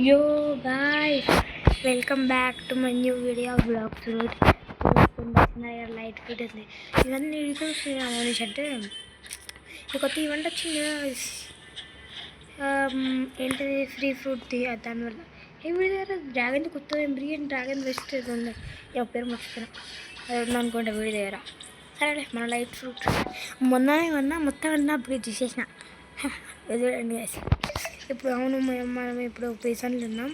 Yo guys, welcome back to my new video vlog. Light videos ఇవన్నీ చూస్తున్నాము అనేసి అంటే కొత్త ఈవెంట్ వచ్చింది ఏంటిది ఫ్రీ ఫ్రూట్ది దానివల్ల ఏమి దగ్గర డ్రాగన్ కొత్త ఎంబ్రియన్ డ్రాగన్ వెస్ట్ ఉంది పేరు మర్చిపోయినా అది ఉంది అనుకుంటా వీడి దగ్గర. సరే మన లైట్ ఫ్రూట్ మొన్న మొత్తం అన్నా అప్గ్రేడ్ చేసేసిన చూడండి guys. ఇప్పుడు అవును మనం ఇప్పుడు పేషెంట్లు ఉన్నాం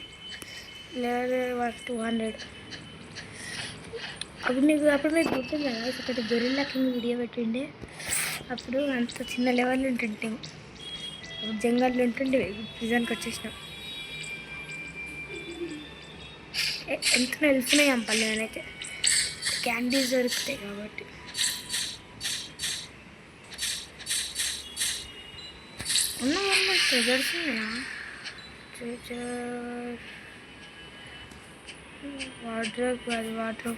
లేదా 200 అప్పుడు మీకు గుర్తుంది కదా ఒకటి గొరిల్లా కింగ్ వీడియో పెట్టిండే. అప్పుడు అంత చిన్న లెవెల్లో ఉంటుంటే జంగల్లో ఉంటుండే ప్రిజన్కి వచ్చేసినాం. ఎంత వెళ్తున్నాయి అంపల్లి నేనైతే క్యాండీస్ దొరుకుతాయి కాబట్టి. ఉన్న ట్రెజర్స్ ఉన్నాయా? ట్రెజర్ వాటర్ అది వాటర్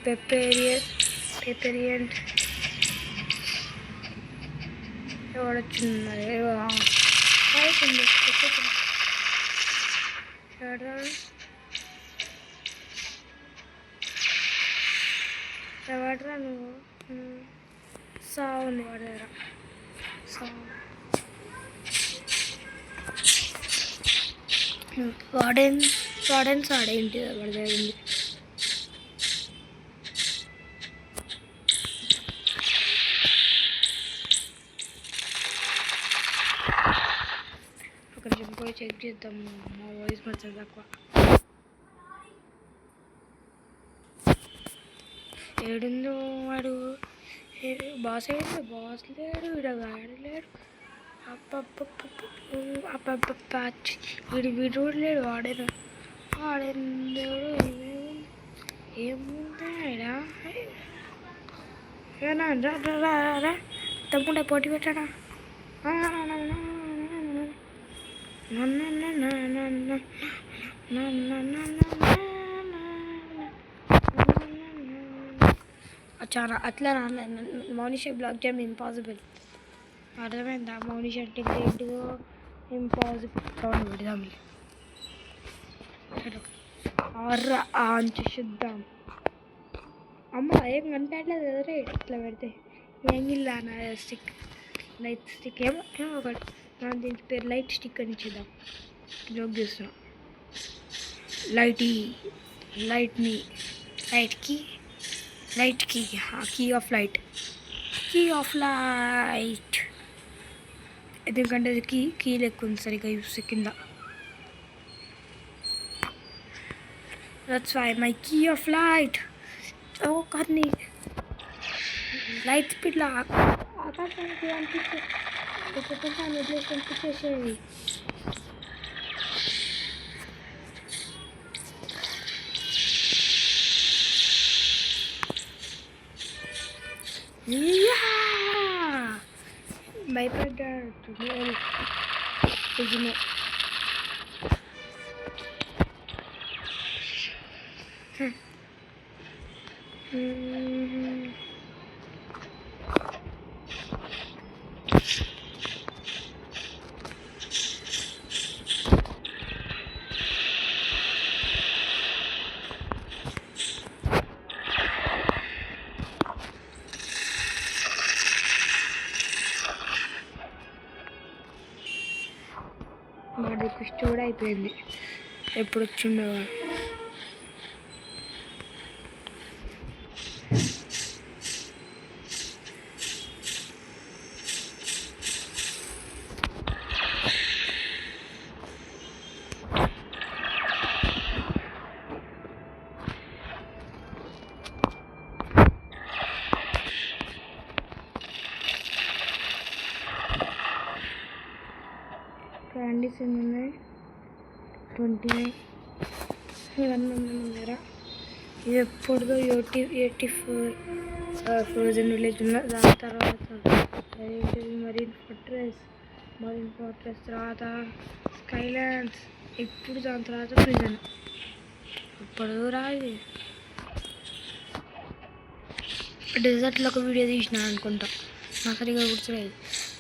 పెప్పేరియంట్ ఎవడొచ్చింది మరి వాడరా నువ్వు సావుంది వాడి దగ్గర సావు వాడెన్స్ ఆడేంటి వాడి దగ్గర ఉంది. ఒక నిమిషం పోయి చెక్ చేద్దాం. మా వాయిస్ మంచిగా తక్కువ ఏడుందో వాడు బాస్ ఏడు బాస్ లేడు వీడగాడు లేడు వీడు లేడు వాడేను ఏముందా తమ్ముడే పోటీ పెట్టాడా? చాలా అట్లా మౌనిష బ్లాక్ చేయడం ఇంపాసిబుల్. అర్థమైందా? మౌనిష అంటే ఏంటిదో ఇంపాసిబుల్. సౌండ్ పెడదాం చూద్దాం. అమ్మ ఏం కనిపించట్లేదు కదా రే ఇట్లా పెడితే యాంగిల్ అన్న స్టిక్ లైట్ స్టిక్ ఏమో ఒకటి మనం దీని పేరు లైట్ స్టిక్ అని ఇచ్చేద్దాం. జోక్ చేస్తున్నాం. లైట్ కీ ఆఫ్ లైట్ ఎందుకంటే అది కీ లెక్క ఉంది సరిగ్గా యూస్ కింద. That's why my key off light. ఓ కానీ లైట్ స్పీడ్లో ఆకాశానికి అనిపించేసేది. భయపడ్డాడు నిజమే. వాడి కుష్టి కూడా అయిపోయింది. ఎప్పుడు వచ్చిండేవాడు. క్యాండీస్ ఎన్ని ఉన్నాయి? 29 ఇవన్నీ ఉన్నాయి దగ్గర. ఇది ఎప్పుడుదో 84 ఫ్రోజన్ విలేజ్ ఉన్న దాని తర్వాత మరీన్ ఫోర్ట్రెస్ తర్వాత స్కైలాండ్స్ ఇప్పుడు దాని తర్వాత ప్రిజన్. ఇప్పుడు రాదు డెజర్ట్లో ఒక వీడియో తీసినా అనుకుంటా, నాకు సరిగా గుర్తులేదు.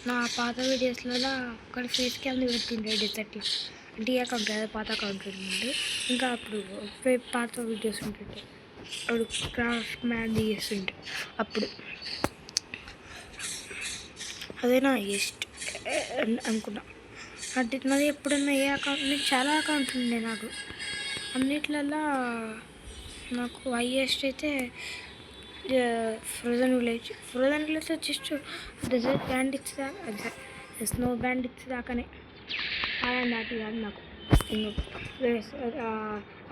నా పాత వీడియోస్లలో ఒకటి ఫేస్ క్యామ్ పెట్టిండే డెజర్ట్ ఇంటి అకౌంట్ కదా, పాత అకౌంట్ ఉండే. ఇంకా అప్పుడు పాత వీడియోస్ ఉంటుంటే అప్పుడు క్రాఫ్ట్ మ్యాన్ చేస్తుంటే అప్పుడు అదే నా హైయెస్ట్ అనుకున్నా. అంటే నాది ఎప్పుడన్నా ఏ అకౌంట్, నేను చాలా అకౌంట్లు ఉండే నాకు. అన్నిట్లల్లో నాకు హైయెస్ట్ అయితే frozen village just dessert bandits దాకా, స్నో బ్యాండిట్స్ దాకానే. అలాంటి కాదు నాకు.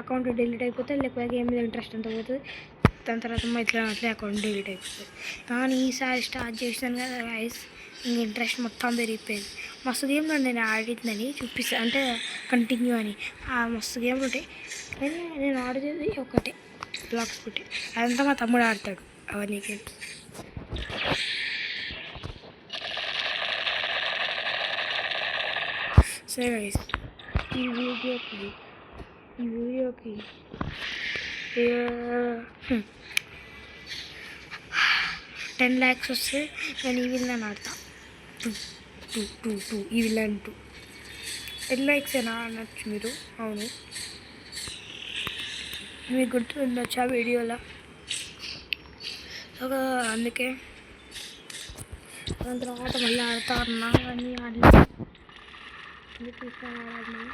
అకౌంట్ డిలీట్ అయిపోతే, లేకపోతే గేమ్ మీద ఇంట్రెస్ట్ అంతా పోతుంది. దాని తర్వాత ఇట్లా అట్లే అకౌంట్ డిలీట్ అయిపోతుంది. కానీ ఈసారి స్టార్ట్ చేసాను కదా గైస్, ఇంక ఇంట్రెస్ట్ మొత్తం పెరిగిపోయింది. మస్తు గేమ్లు నేను ఆడిందని చూపిస్తాను, అంటే కంటిన్యూ అని. ఆ మస్తు గేమ్లు ఉంటాయి, కానీ నేను ఆడేది ఒకటే, బ్లాక్స్ పెట్టి. అదంతా మా తమ్ముడు ఆడతాడు అవన్నీ గేమ్స్. సరే గైస్, ఈ వీడియోకి 10 lakhs వస్తే నేను ఈ విలన్ ఆడతా. ఈ విలన్ 2 10 lakhs ఏనా అనొచ్చు మీరు. అవును, మీకు గుర్తుండొచ్చు ఆ వీడియోలో. సో అందుకే దాని తర్వాత మళ్ళీ ఆడుతా అన్నా, కానీ ఆడలేదు. ఆడాలి.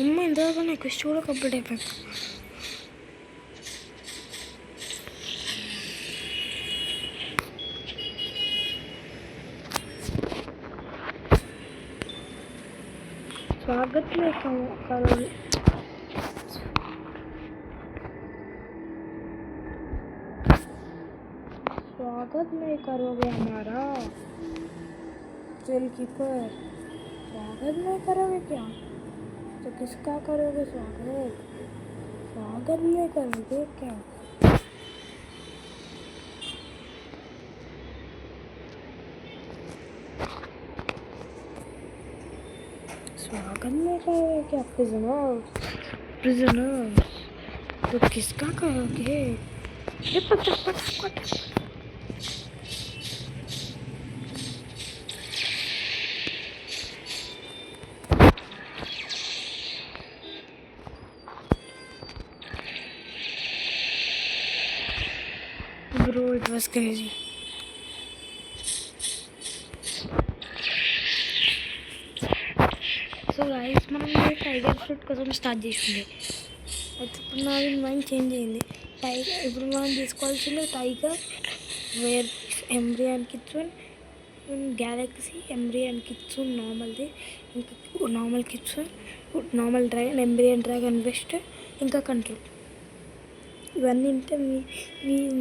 అమ్మ ఇంతవరకు నాకు క్వెస్ట్ కూడా కంప్లీట్ అయిపోయింది. स्वागत नहीं करोगे स्वागत नहीं करोगे हमारा जेल कीपर? स्वागत नहीं करोगे क्या? तो किसका करोगे स्वागत? स्वागत नहीं करोगे क्या? स्वागत नहीं करोगे क्या प्रिजनर्स? तो किसका करोगे? Bro, it was crazy. So guys, మనం టైగర్ ఫ్రూట్ కోసం స్టార్ట్ చేసిండే. అయితే ఇప్పుడు నాది మైండ్ చేంజ్ అయింది. ఇప్పుడు మనం తీసుకోవాల్సింది టైగర్, వేర్ embryon kitsune, galaxy embryon kitsune నార్మల్ది, ఇంకా normal kitsune, normal dragon, embryon dragon west, ఇంకా కంట్రోల్. ఇవన్నీ ఉంటే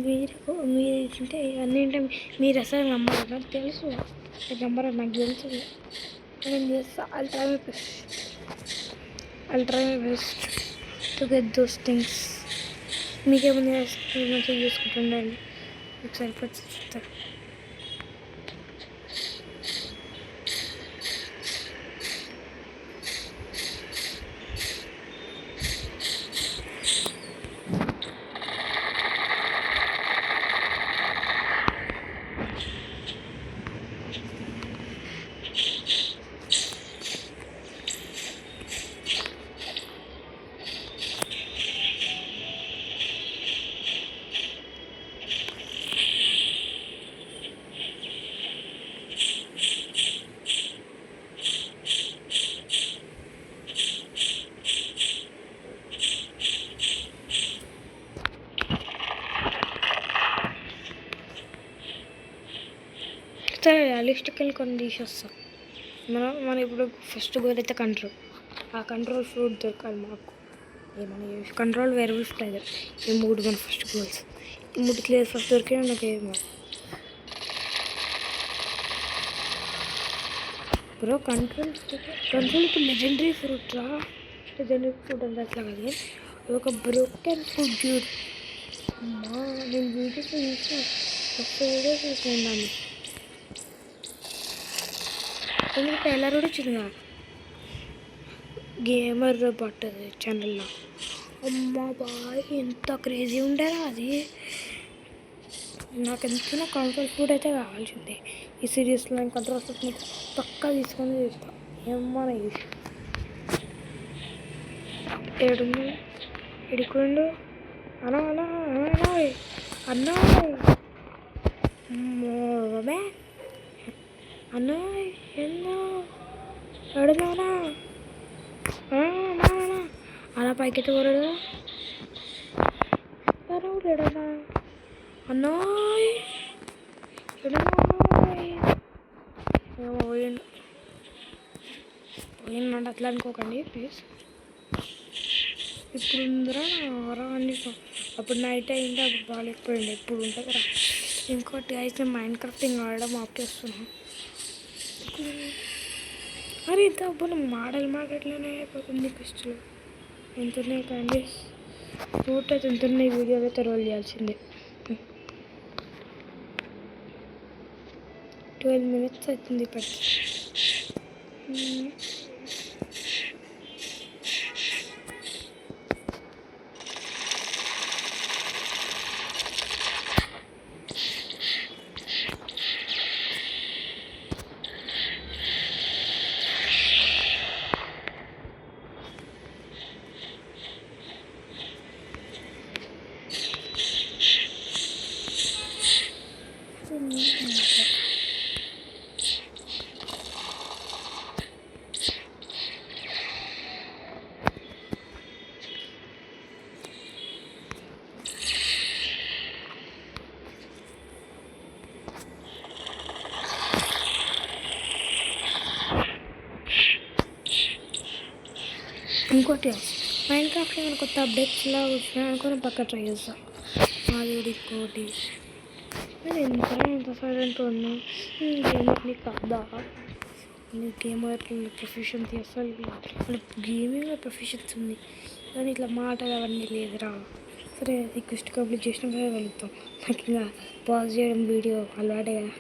మీరు తింటే ఇవన్నీ ఉంటే మీరు అసలు నమ్మరు. నాకు తెలుసు, నమ్మరు, నాకు తెలుసు. నేను చేస్తా. I'll try my best to get those things. మీకేముంది మంచిగా చూసుకుంటుండండి. మీకు సరిపోతుంది చెప్తారు. లిస్ట్కి వెళ్ళి కొన్ని తీసేస్తాం. మనం ఇప్పుడు ఫస్ట్ గోల్ అయితే కంట్రోల్. ఆ కంట్రోల్ ఫ్రూట్ దొరకాలి మాకు. ఏమన్నా కంట్రోల్ వేరియబుల్స్ ప్రైజర్. ఈ 3 మన ఫస్ట్ గోల్స్. ఈ 3 క్లియర్ ఫస్ట్ దొరికినా నాకు ఏమో బ్రో. కంట్రోల్ ఇప్పుడు లెజెండరీ ఫ్రూట్ రా. లెజెండరీ ఫ్రూట్ అంటే అట్లా కదా, ఒక బ్రోకెన్ ఫుడ్ చూడు. అమ్మా నేను వీడియోస్ చూసిన, వీడియోస్ చూసాను దాన్ని. అందులో ట్రైలర్ కూడా వచ్చిందిగా గేమర్ బట్ ఛానల్లో. అమ్మా బాయ్ ఎంత క్రేజీ ఉండేరా అది. నాకు ఎంత కంట్రోల్ ఫుడ్ అయితే కావాల్సిందే ఈ సిరీస్లో. నేను కంట్రోల్ ఫుడ్ పక్కా తీసుకొని చేస్తాను. ఏమన్నా చేసి ఏడుంది ఎడుకుండు అన్నా అన్నా అన్నా అన్నా అన్నా ఎన్నో ఎడుదానా అలా పైకి తోరడు ఎడనా అన్నాయ్ పోయిందంటే అట్లా అనుకోకండి ప్లీజ్. ఇప్పుడు ఉందిరా అన్ని. అప్పుడు నైట్ అయింది, అప్పుడు బాగాలేకపోయింది. ఇప్పుడు ఉంటుంది రా. ఇంకోటి అయితే మైండ్ క్రాఫ్టింగ్ ఆడడం ఆఫ్ చేస్తున్నాం. అరే ఇంత అప్పుడు మాడట్లోనే అయిపోతుంది క్రిస్టల్. ఎంతున్నాయి కానీ రూట్ అయితే ఎంతున్నాయి. వీడియోలో అయితే రోల్ చేయాల్సిందే. 12 minutes అవుతుంది ఇప్పటికి. ఇంకోటి మైండ్ క్రాఫ్ట్ ఏమైనా కొత్త అప్డేట్స్లా వచ్చినా అనుకుని పక్క ట్రై చేస్తాను. అది ఇంకోటి నేను ఎంత సైలెంట్ ఉన్నా గేమర్ని కాదా. గేమర్ ప్రొఫెషన్సీ అసలు గేమింగ్లో ప్రొఫెషన్స్ ఉంది కానీ ఇట్లా మాటలు అవన్నీ లేదురా. సరే రిక్వెస్ట్ కంప్లీట్ చేసినాక కలుగుతాం. నాకు ఇంకా పాజ్ చేయడం వీడియో అలవాటే కదా.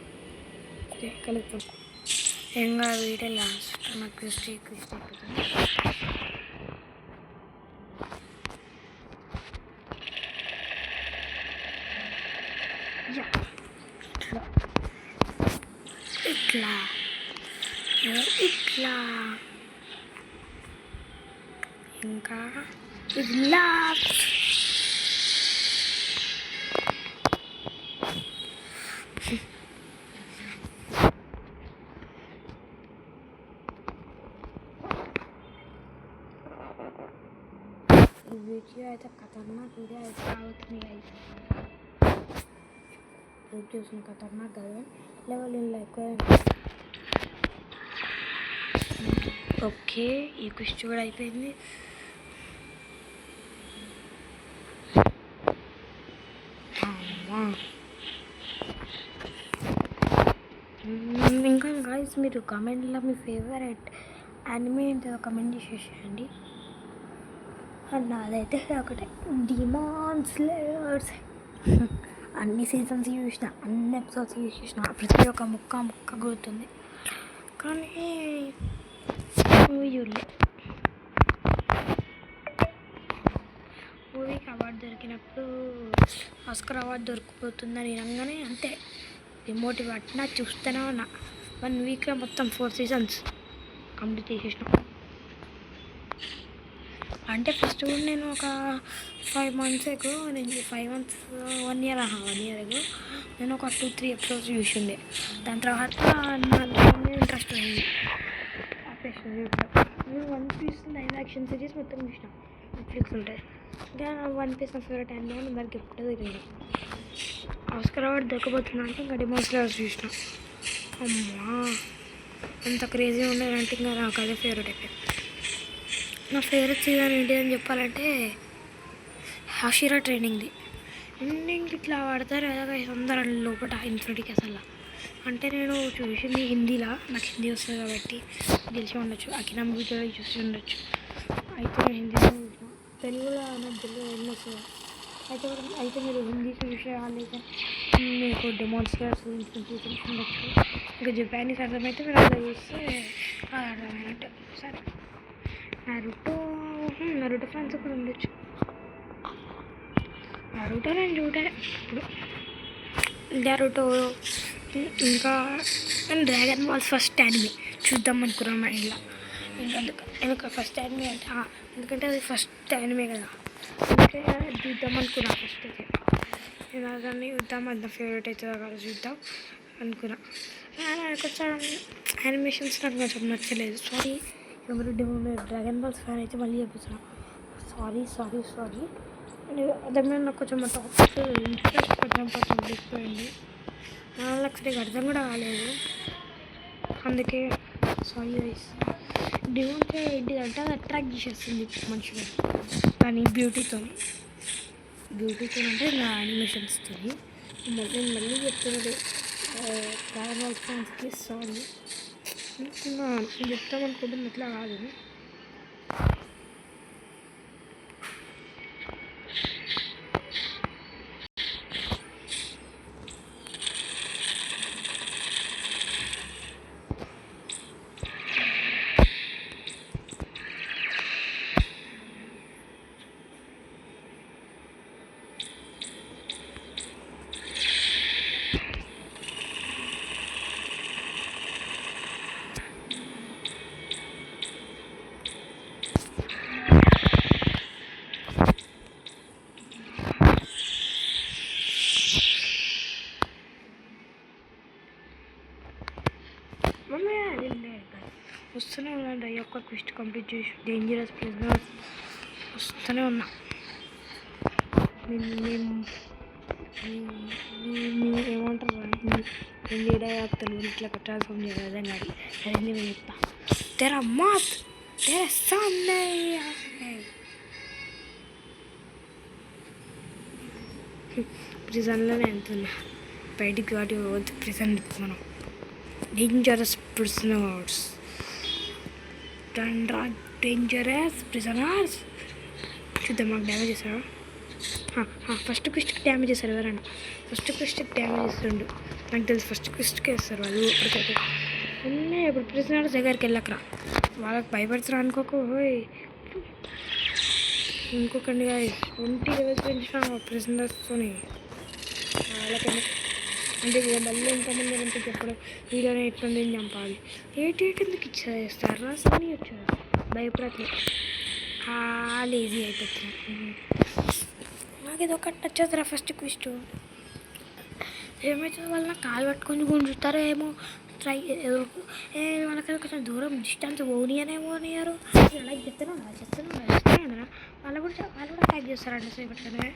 సరే కలుగుతాం. ఇంకా వీడియో లాస్ట్ నాకు క్వెస్ట్ అయిపోతుంది. ఇట్లా ఇట్లా ఇంకా ఇట్లా వీడియో అయితే ఖతర్నాక్ వీడియో అయితే అవుతుంది. చూసిన ఖతర్నాక్ కదా లెవెల్ ఇలా ఎక్కువ. ఓకే ఈ క్వెస్ట్ కూడా అయిపోయింది. ఇంకా గాయస్ మీరు కామెంట్లో మీ ఫేవరెట్ యానిమే ఏంటో కమెంట్ చేసేయండి. నాదైతే ఒకటే డిమాన్ స్లేయర్స్. అన్ని సీజన్స్ చూసిన, అన్ని ఎపిసోడ్స్ చూసిన, ప్రతి ఒక్క ముక్క గుర్తుంది కానీ మూవీ చూడలే. మూవీకి అవార్డు దొరికినప్పుడు ఆస్కర్ అవార్డు దొరికిపోతుందని అనగానే అంతే రిమోట్ పట్టినా చూస్తూనే ఉన్నా. 1 వీక్లో మొత్తం 4 seasons కంప్లీట్ చేసేసిన. అంటే ఫస్ట్ కూడా నేను ఒక 5 months ago, నేను 5 months 1 year ago నేను ఒక 2-3 episodes చూసిండే. దాని తర్వాత నాకు ఇంట్రెస్ట్ అయింది నేను one piece live action series మొత్తం చూసిన. నెట్ఫ్లిక్స్ ఉంటుంది ఇంకా వన్ పీస్ నా ఫేవరెట్ యానిమే అని అందరికి ఎప్పుడో తెలియదు. ఆస్కర్ అవార్డు దొరకబోతున్నా అంటే ఇంకా డిమాన్ స్లేయర్స్ చూసిన. అమ్మా అంత క్రేజీ ఉండేదంటే ఇంకా నాకు అదే ఫేవరెట్ అయిపోయింది. నా ఫేవరెట్ సీజన్ ఏంటి అని చెప్పాలంటే హషీరా ట్రైనింగ్ది. ఎండింగ్ ఇట్లా పడతారు కదా అందరూ లోపల ఇన్ఫినిటీకి అసలు. అంటే నేను చూసింది హిందీలా, నాకు హిందీ వస్తుంది కాబట్టి తెలిసి ఉండొచ్చు, అకినా మూవీలో చూసి ఉండొచ్చు. అయితే నేను హిందీలో చూసిన, తెలుగులో నాకు తెలియదు ఏం వస్తుంది. అయితే మీరు హిందీ చూసే వాళ్ళైతే మీకు డెమాన్స్ట్రేట్స్ చూసి ఉండొచ్చు. ఇంకా జపానీస్ అర్థమైతే మీరు అలా చూస్తే అర్థమైనట్టు. సరే, నరుటో ఫ్యాన్స్ కూడా ఉండొచ్చు. నరుటో నేను చూడే ఇప్పుడు. నరుటో ఇంకా డ్రాగన్ బాల్స్ ఫస్ట్ యానిమే చూద్దాం అనుకున్నాం మైండ్లో. ఎందుకు ఫస్ట్ యానిమే అంటే ఎందుకంటే అది ఫస్ట్ యానిమే కదా, అందుకే చూద్దాం అనుకున్నా. ఫస్ట్ అయితే నేను దాన్ని చూద్దాం, అంత ఫేవరెట్ అవుతుందో కదా చూద్దాం అనుకున్నా. కొంచెం యానిమేషన్స్ నాకు కొంచెం నచ్చలేదు. సారీ ఎవరు డ్రాగన్ బాల్స్ ఫ్యాన్ అయితే మళ్ళీ చెప్తున్నా, సారీ. దాని మీద నాకు కొంచెం టాపిక్ ఇంట్రెస్ట్ కొంచెం లేకపోయింది. నాకు సరిగ్గా అర్థం కూడా కాలేదు, అందుకే సారీ వైస్. డివోన్సే ఏంటిదంటే అది అట్రాక్ట్ చేసేస్తుంది మనుషులు కానీ బ్యూటీతో అంటే నా యానిమేషన్స్తో. మళ్ళీ చెప్తున్నది డ్రాగన్ బాల్ ఫ్యాన్స్కి సారీ. నేను చెప్తామనుకుంటున్నాను, ఇట్లా కాదు. వస్తూనే ఉన్నాను. ఈ ఒక్క క్విస్ట్ కంప్లీట్ చేసి డేంజరస్ ప్రిజనర్స్ వస్తూనే ఉన్నా. మేము ఏమంటారు నేను ఏడాయాక్తలు ఇట్లా ట్రాన్స్ఫార్మ్ చేయాలి అర్థం కాదు. అదే మేము చెప్తా తెర మాత్ తెర సామ్నే ప్రిజన్లోనే వెళ్తున్నా. బయటికి వాటి వద్దు, ప్రిజన్ మనం డేంజరస్ ప్రిజనర్స్ డేంజరస్ ప్రిజనర్స్ చూద్దాం. మాకు డ్యామేజ్ చేస్తారా? ఫస్ట్ క్విస్ట్కి డ్యామేజ్ చేస్తారు ఎవరైనా. ఫస్ట్ క్విస్ట్కి డ్యామేజ్ చేస్తుండు నాకు తెలుసు. ఫస్ట్ క్విస్ట్కి వేస్తారు వాళ్ళు. ఉన్నాయి ఇప్పుడు ప్రిజనర్స్ దగ్గరికి వెళ్ళకరా, వాళ్ళకి భయపడుతురా అనుకోకు. ఇంకొకండి 20 లెవెల్స్ పెంచిన ప్రిజనర్స్తో వాళ్ళకి అంటే మళ్ళీ ఎంతమంది అంటే చెప్పడం వీడియోనే ఎట్లుంది చంపాలి. ఎందుకు ఇచ్చేస్తారు అసలు వచ్చారు భయపడట్లేదు. లేజీ అయిపోతుంది. నాకు ఇది ఒకటి నచ్చదురా ఫస్ట్ క్విస్ట్. ఏమవుతుంది వాళ్ళ కాలు పట్టుకొని గుంజుతారో ఏమో, ట్రై వాళ్ళకి కొంచెం దూరం డిస్టెన్స్ పోనీయరు. అలా చెప్తున్నాను వాళ్ళు కూడా అటాక్ చేస్తారంట సేపట్లోనే.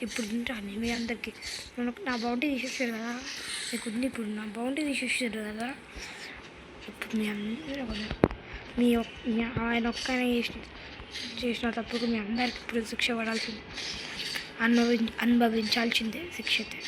ఇప్పుడు తింటాను మీ అందరికీ. మనకు నా బౌండరీ తీసేసారు కదా, మీకు ఉంది ఇప్పుడు నా బౌండరీ తీసేసారు కదా. ఇప్పుడు మీ అందరూ ఆయన ఒక్కనే చేసిన తప్పుకు మీ అందరికి ఇప్పుడు శిక్ష పడాల్సింది, అనుభవించాల్సిందే శిక్ష అయితే.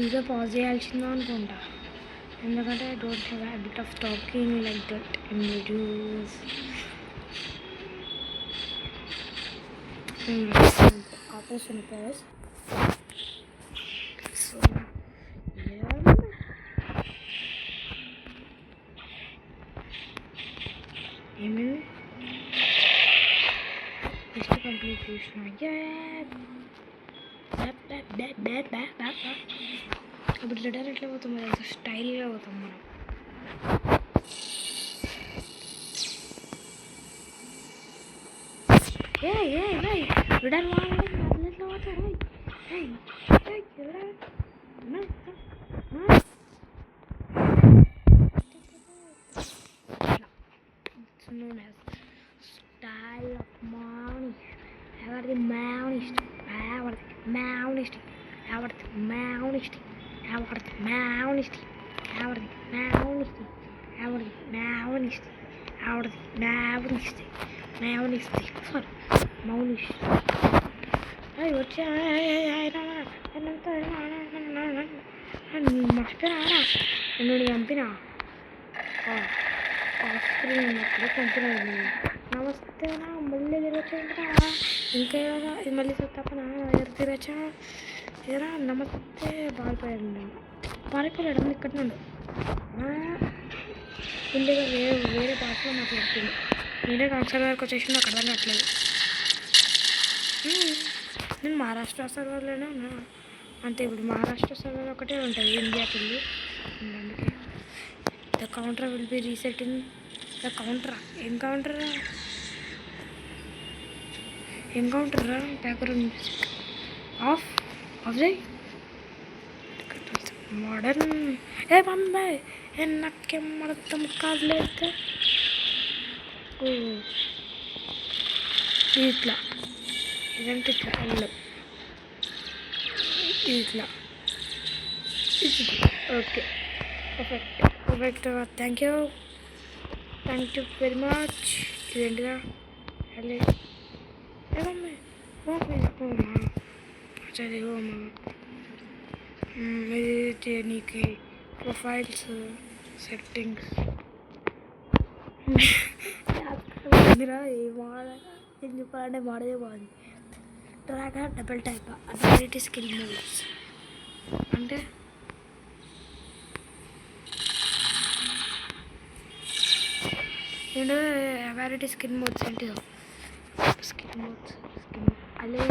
ఇంకా పాజ్ చేయాల్సిందో అనుకుంటా, ఎందుకంటే I don't have habit of talking like that in videos. Operation pause. ఏమైంది టెస్ట్ కంప్లీట్ చేసిన ఇప్పుడు రిటర్న్ ఎట్లా పోతాం మరి అంత స్టైల్గా పోతాం మనం రిటర్న్ ఎట్లా పోతారు known as style of morning. Everything mounist. Everything mounist. Everything mounist. Everything mounist. Everything mounist. Everything mounist. Everything mounist. Mounist. Sorry. Mounist. Hey, what's your నమస్తే మళ్ళీ తిరగచ్చా ఇంకా ఇది మళ్ళీ తప్పనా ఎవరు తిరగచ్చా ఏరా నమస్తే పారిపోయాడు పారిపోయాడు ఇక్కడ నుండి ఇండిగా వేరే భాషలో మాట్లాడుతుంది నేనే కాన్సర్ వరకు వచ్చేసి నాకు అర్థం కావట్లేదు నేను మహారాష్ట్ర సర్వర్లోనే ఉన్నా అంతే ఇప్పుడు మహారాష్ట్ర సర్వర్ ఒకటే ఉంటుంది ఇండియాకి వెళ్ళి అందుకే the counter will be reset in the కౌంటరా ఏం కౌంటరా background music of Jai modern ఏ బాంబాయ్ ఏ నాకేం అర్థం కాదులేదు ఇట్లా ఇదంటే ఇట్లా అల్లు ఇట్లా okay perfect thank you very much ఇదేంటిగా అదే ఏమమ్మా హోమా చది హోమా ఇది నీకు ప్రొఫైల్స్ సెట్టింగ్స్ ఎందుకు అంటే వాడదే బాగుంది డ్రాగా double type ability skill moves అంటే నేను అవారిటీ స్కిన్ మోడ్స్ ఏంటిదో స్కిన్ అలే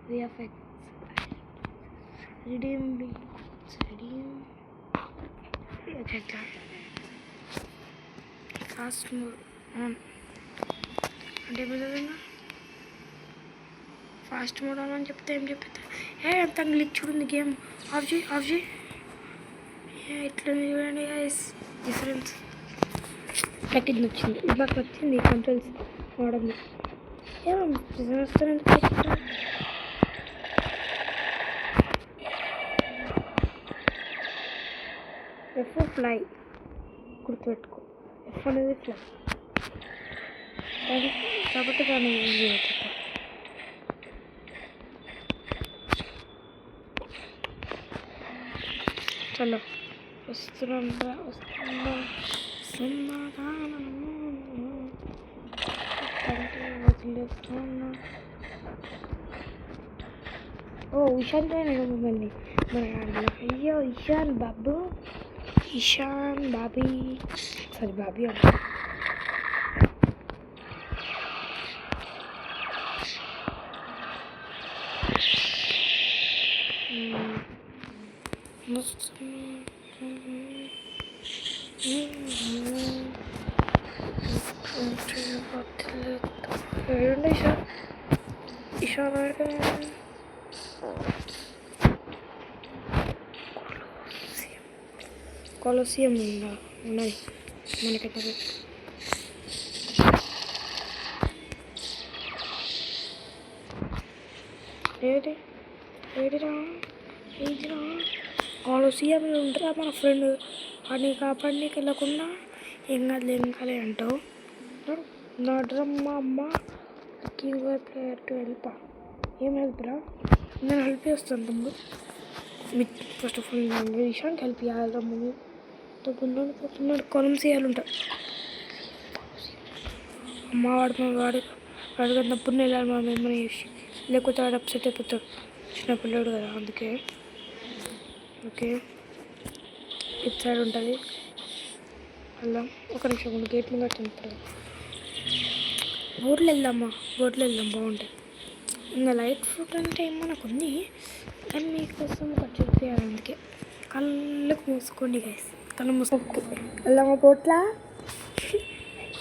రీఎఫెక్ట్స్ రిడీమ్ ఫాస్ట్ మోడ్ అంటే ఏమవుతుందన్నా ఫాస్ట్ మోడ్ అని చెప్తే ఏం చెప్తా ఎంత గ్లిచ్ ఉంది గేమ్ ఆఫ్ చేయి ఇట్లా చూడండి డిఫరెన్స్ నాకు ఇది వచ్చింది ఇది నాకు వచ్చింది కంట్రోల్స్ వాడండి ఏమో ఎఫ్ ఫ్లై గుర్తుపెట్టుకో ఎఫ్ అనేది ఫ్లై అది కాబట్టి దాన్ని యూజ్ అవుతుంది చలో వస్తున్నా ఓ ఇషాన్ మళ్ళీ మన అయ్యో ఇషాన్ బాబీ సారీ బాబీ అంటే కొలసియం ఉన్నాయి మనకైతే ఏడిరా కొలసియం ఉంటారా మన ఫ్రెండ్ వాడిని కాపాడికి వెళ్ళకుండా ఏం కాలే అంటావు నా డ్రమ్ మా అమ్మ ప్లేయర్ టు హెల్ప్ ఏం హెల్ప్ రా నేను హెల్ప్ చేస్తాను తమ్ముడు ఫస్ట్ ఆఫ్ ఆల్ నేను ఇషాన్కి హెల్ప్ చేయాలి తమ్ముడు పోతున్నాడు కొలం చేయాలంటారు అమ్మ వాడు కన్నప్పుడు వెళ్ళాలి మా మెమ్మని చేసి లేకపోతే వాడు అప్సెట్ అయిపోతాడు చిన్నపిల్లాడు కదా అందుకే ఓకే ఇటు సైడ్ ఉంటుంది అలా ఒక నిమిషం గేట్ ముందు కట్టినప్పుడు బోట్లో వెళ్దామా, బోట్లో వెళ్దాం బాగుంటాయి. ఇంకా లైట్ ఫ్రూట్ అంటే మనకు ఉంది, కానీ మీకోసం కట్ చేయాలి. అందుకే కళ్ళకు మూసుకోండి గైస్, కళ్ళు మూసుకో వెళ్దామా బోట్లా.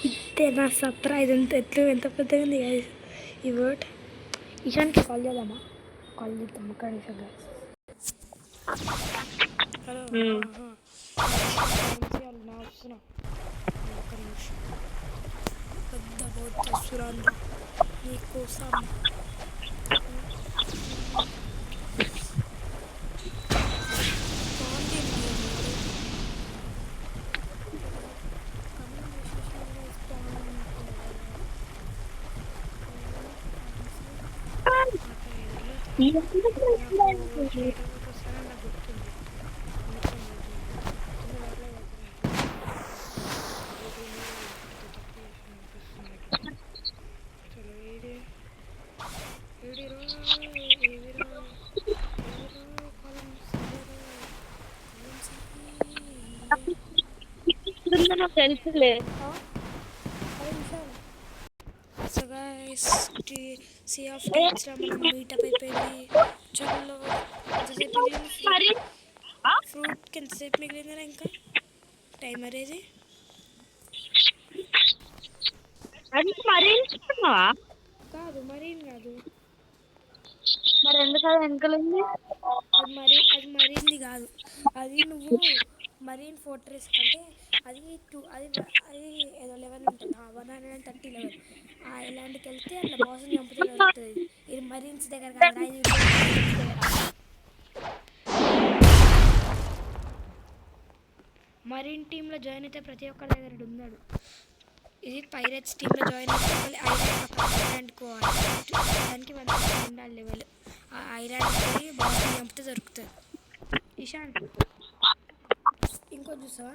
ఇదే నా సర్ప్రైజ్. ఎంత పెద్దగా ఉంది గైస్ ఈ బోట్. ఇషాన్కి కాల్ చేద్దామా, కాల్ చేద్దాం అక్కడ ఇషాన్ గైస్. హలో నా వస్తున్నా, ఒక్క నిమిషం. పెద్ద బోట్ తెస్తురాంద్ర నీకోసం. తెలుసులే. సో గైస్ సీ ఆఫ్ టీచ్ మనం మీటప్ అయిపోయింది. చలో ఎంతసేపు మిగిలింది ఫ్రూట్కి? ఎంతసేపు మిగిలిందా ఇంకా టైమర్ ఏది? కాదు మరీన్ కాదు, మరి ఎందుకు వెనకలింది? అది మరీన్ది కాదు. అది నువ్వు మరీన్ ఫోర్ట్రెస్ అంటే అది అది ఏదో లెవెల్ ఉంటుంది, 130 లెవెల్. ఆ ఐలాండ్కి వెళ్తే అట్లా బాస్ని చంపితే దొరుకుతుంది. ఇది మరీన్స్ దగ్గర కాదు, ఇది దగ్గర. మరీన్ టీంలో జాయిన్ అయితే ప్రతి ఒక్కరి దగ్గర ఉన్నాడు. ఇది పైరేట్స్ టీంలో జాయిన్ అయితే ఐలాండ్కి పోవాలి. దానికి 1 ఉండాలి లెవెల్. ఆ ఐలాండ్కి పోయి బాస్ని చంపితే దొరుకుతుంది. ఇషాన్ ఇంకోటి చూసావా?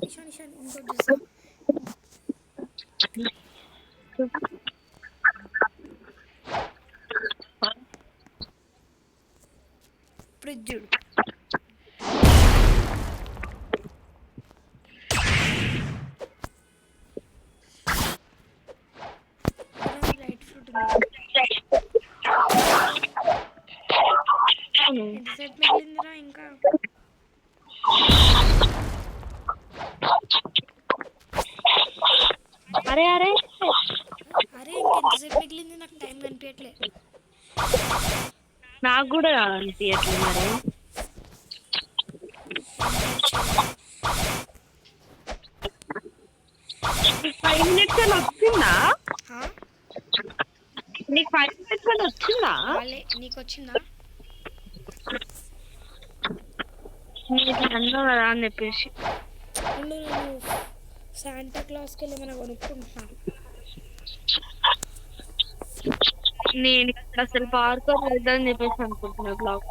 ఇషాన్ ఇంకోటి చూసావా? ఫ్రిడ్జ్ లైట్ ఫ్రూట్ ఎంతసేపు మిగిలిందిరా ఇంకా? అరే అరే అరే ఇంకెంతసేపు మిగిలింది? నాకు టైం కనిపించట్లే. నాకు కూడా అనిపించట్లేదు. మరి 5 minutes అని వచ్చిందా? నీకు 5 minutes అని వచ్చిందా? నీకు వచ్చిందా? అన్నా కదా అని చెప్పేసి నేను శాంటా క్లాస్కి వెళ్ళి ఏమైనా కొనుక్కుంటున్నా. నేను ఇక్కడ అసలు పార్క్ లేదని చెప్పేసి అనుకుంటున్నా. బ్లాక్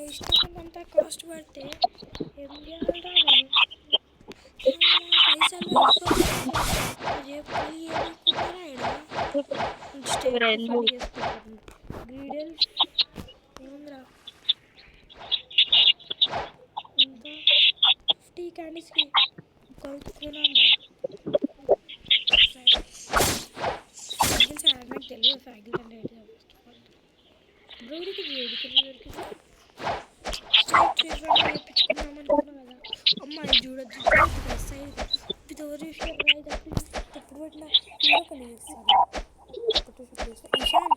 ఇష్టపడినంత కాస్ట్ పడితే ఏం చేయాలరా పైసలు గ్రీడల్ ఏముందిరా ఇంకా 50 క్యాండీస్కి కొనుక్కున్నాను. ఫ్యాగిల్స్ నాకు తెలియదు ఫ్యాగిల్స్ అంటే బ్రోడికి వేయించుకున్నాం అనుకున్నాం కదా. అమ్మ అది చూడొచ్చు సైడ్ ఎప్పుడు పెట్టినా కలిగిస్తారు. ఇషాన్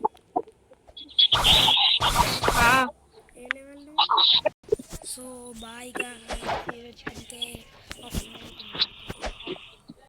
ఏ లెవెల్? సో బాయ్గా